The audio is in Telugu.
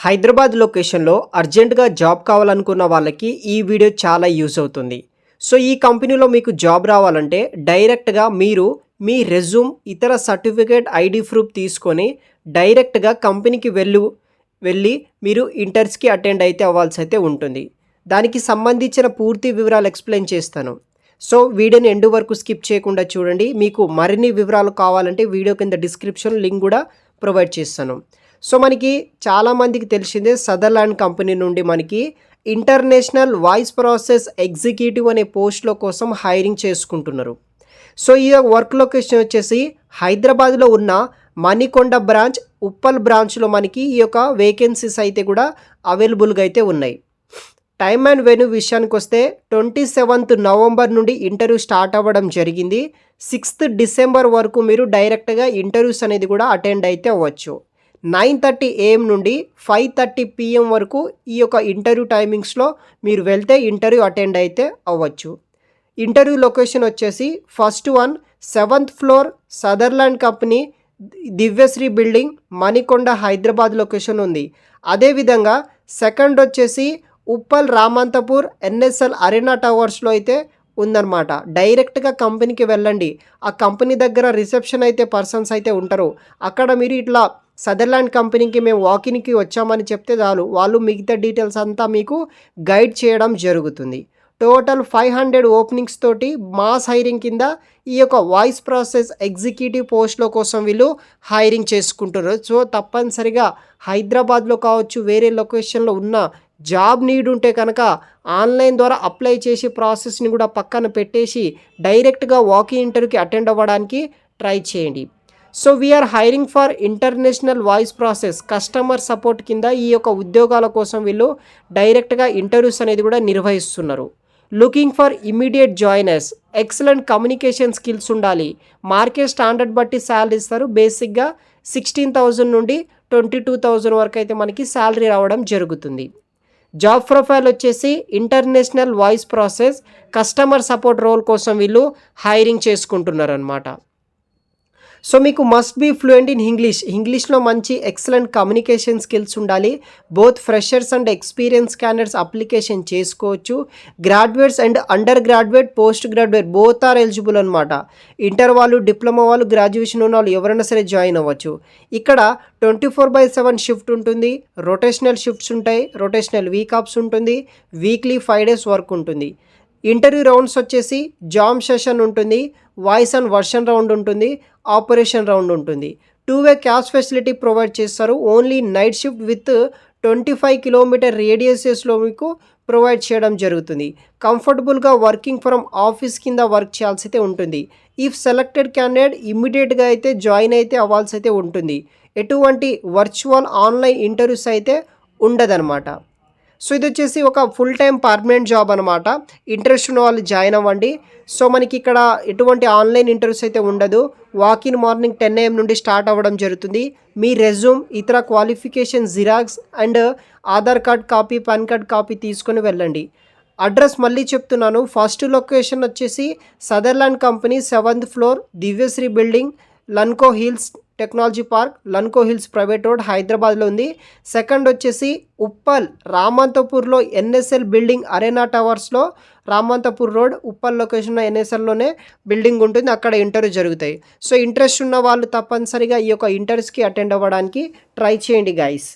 హైదరాబాద్ లొకేషన్లో అర్జెంటుగా జాబ్ కావాలనుకున్న వాళ్ళకి ఈ వీడియో చాలా యూస్ అవుతుంది. సో ఈ కంపెనీలో మీకు జాబ్ రావాలంటే డైరెక్ట్గా మీరు మీ రెజ్యూమ్ ఇతర సర్టిఫికేట్ ఐడి ప్రూఫ్ తీసుకొని డైరెక్ట్గా కంపెనీకి వెళ్ళి మీరు ఇంటర్వ్యూస్కి అటెండ్ అయితే అవ్వాల్సి అయితే ఉంటుంది. దానికి సంబంధించిన పూర్తి వివరాలు ఎక్స్ప్లెయిన్ చేస్తాను. సో వీడియోని ఎండ్ వరకు స్కిప్ చేయకుండా చూడండి. మీకు మరిన్ని వివరాలు కావాలంటే వీడియో కింద డిస్క్రిప్షన్ లింక్ కూడా ప్రొవైడ్ చేస్తాను. సో మనకి చాలామందికి తెలిసిందే సదర్లాండ్ కంపెనీ నుండి మనకి ఇంటర్నేషనల్ వాయిస్ ప్రాసెస్ ఎగ్జిక్యూటివ్ అనే పోస్ట్లో కోసం హైరింగ్ చేసుకుంటున్నారు. సో ఈ వర్క్ లొకేషన్ వచ్చేసి హైదరాబాద్లో ఉన్న మణికొండ బ్రాంచ్, ఉప్పల్ బ్రాంచ్లో మనకి ఈ యొక్క వేకెన్సీస్ అయితే కూడా అవైలబుల్గా అయితే ఉన్నాయి. టైమ్ అండ్ వెన్యూ విషయానికి వస్తే 27th నవంబర్ నుండి ఇంటర్వ్యూ స్టార్ట్ అవ్వడం జరిగింది. 6th డిసెంబర్ వరకు మీరు డైరెక్ట్గా ఇంటర్వ్యూస్ అనేది కూడా అటెండ్ అయితే అవ్వచ్చు. 9:30 AM నుండి 5:30 PM వరకు ఈ యొక్క ఇంటర్వ్యూ టైమింగ్స్లో మీరు వెళ్తే ఇంటర్వ్యూ అటెండ్ అయితే అవ్వచ్చు. ఇంటర్వ్యూ లొకేషన్ వచ్చేసి first one 7th floor Sutherland company, Divyasree building, Manikonda, Hyderabad location ఉంది. అదేవిధంగా సెకండ్ వచ్చేసి ఉప్పల్ రామంతపూర్ ఎన్ఎస్ఎల్ అరేనా టవర్స్లో అయితే ఉందన్నమాట. డైరెక్ట్గా కంపెనీకి వెళ్ళండి. ఆ కంపెనీ దగ్గర రిసెప్షన్ అయితే పర్సన్స్ అయితే ఉంటారు. అక్కడ మీరు ఇట్లా సదర్లాండ్ కంపెనీకి మేము వాకిన్కి వచ్చామని చెప్తే చాలు, వాళ్ళు మిగతా డీటెయిల్స్ అంతా మీకు గైడ్ చేయడం జరుగుతుంది. టోటల్ 500 ఓపెనింగ్స్ తోటి మాస్ హైరింగ్ కింద ఈ యొక్క వాయిస్ ప్రాసెస్ ఎగ్జిక్యూటివ్ పోస్ట్లో కోసం వీళ్ళు హైరింగ్ చేసుకుంటున్నారు. సో తప్పనిసరిగా హైదరాబాద్లో కావచ్చు, వేరే లొకేషన్లో ఉన్న జాబ్ నీడ్ ఉంటే కనుక ఆన్లైన్ ద్వారా అప్లై చేసి ప్రాసెస్ని కూడా పక్కన పెట్టేసి డైరెక్ట్గా వాకింగ్ ఇంటర్వ్యూకి అటెండ్ అవ్వడానికి ట్రై చేయండి. So we are hiring for international voice process customer support కింద ఈ యొక్క ఉద్యోగాల కోసం వీళ్ళు డైరెక్ట్గా ఇంటర్వ్యూస్ అనేది కూడా నిర్వహిస్తున్నారు. Looking for immediate joiners, excellent communication skills ఉండాలి. మార్కెట్ స్టాండర్డ్ బట్టి శాలరీ ఇస్తారు. బేసిక్గా 16,000 నుండి 22,000 వరకు అయితే మనకి శాలరీ రావడం జరుగుతుంది. జాబ్ ప్రొఫైల్ వచ్చేసి international voice process customer support role కోసం వీళ్ళు హైరింగ్ చేసుకుంటున్నారు అనమాట. సో మీకు మస్ట్ బీ ఫ్లూయెంట్ ఇన్ ఇంగ్లీష్లో మంచి ఎక్సలెంట్ కమ్యూనికేషన్ స్కిల్స్ ఉండాలి. Both freshers and experience candidates application చేసుకోవచ్చు. Graduates and under graduate, post graduate both are eligible అనమాట. ఇంటర్ వాళ్ళు, డిప్లొమా వాళ్ళు, గ్రాడ్యుయేషన్ ఉన్న వాళ్ళు ఎవరైనా సరే జాయిన్ అవ్వచ్చు. ఇక్కడ 24/7 షిఫ్ట్ ఉంటుంది. రొటేషనల్ షిఫ్ట్స్ ఉంటాయి. రొటేషనల్ వీక్ ఆఫ్స్ ఉంటుంది. వీక్లీ 5 days వర్క్ ఉంటుంది. ఇంటర్వ్యూ రౌండ్స్ వచ్చేసి జామ్ సెషన్ ఉంటుంది, వాయిస్ అండ్ వర్షన్ రౌండ్ ఉంటుంది, ఆపరేషన్ రౌండ్ ఉంటుంది. 2-way క్యాష్ ఫెసిలిటీ ప్రొవైడ్ చేస్తారు. Only night shift with 25 km రేడియసెస్లో మీకు ప్రొవైడ్ చేయడం జరుగుతుంది. కంఫర్టబుల్గా వర్కింగ్ ఫ్రమ్ ఆఫీస్ కింద వర్క్ చేయాల్సి అయితే ఉంటుంది. ఇఫ్ సెలెక్టెడ్ క్యాండిడేట్ ఇమ్మీడియట్గా అయితే జాయిన్ అయితే అవ్వాల్సి అయితే ఉంటుంది. ఎటువంటి వర్చువల్ ఆన్లైన్ ఇంటర్వ్యూస్ అయితే ఉండదన్నమాట. సో ఇది వచ్చేసి ఒక ఫుల్ టైం పర్మనెంట్ జాబ్ అనమాట. ఇంట్రెస్ట్ ఉన్న వాళ్ళు జాయిన్ అవ్వండి. సో మనకి ఇక్కడ ఎటువంటి ఆన్లైన్ ఇంటర్వ్యూస్ అయితే ఉండదు. వాకిన్ మార్నింగ్ 10 AM నుండి స్టార్ట్ అవ్వడం జరుగుతుంది. మీ రెజ్యూమ్, ఇతర qualification xerox and Aadhaar card copy, PAN card copy తీసుకొని వెళ్ళండి. అడ్రస్ మళ్ళీ చెప్తున్నాను. ఫస్ట్ లొకేషన్ వచ్చేసి Sutherland company 7th floor Divyasree building, Lanco Hills Technology Park, Lanco Hills private road, హైదరాబాద్లో ఉంది. సెకండ్ వచ్చేసి ఉప్పల్ రామంతపూర్లో ఎన్ఎస్ఎల్ బిల్డింగ్ అరేనా టవర్స్లో, రామంతపూర్ రోడ్, ఉప్పల్ లొకేషన్లో ఎన్ఎస్ఎల్లోనే బిల్డింగ్ ఉంటుంది. అక్కడ ఇంటర్వ్యూ జరుగుతాయి. సో ఇంట్రెస్ట్ ఉన్న వాళ్ళు తప్పనిసరిగా ఈ యొక్క ఇంటర్వ్యూస్కి అటెండ్ అవ్వడానికి ట్రై చేయండి గైస్.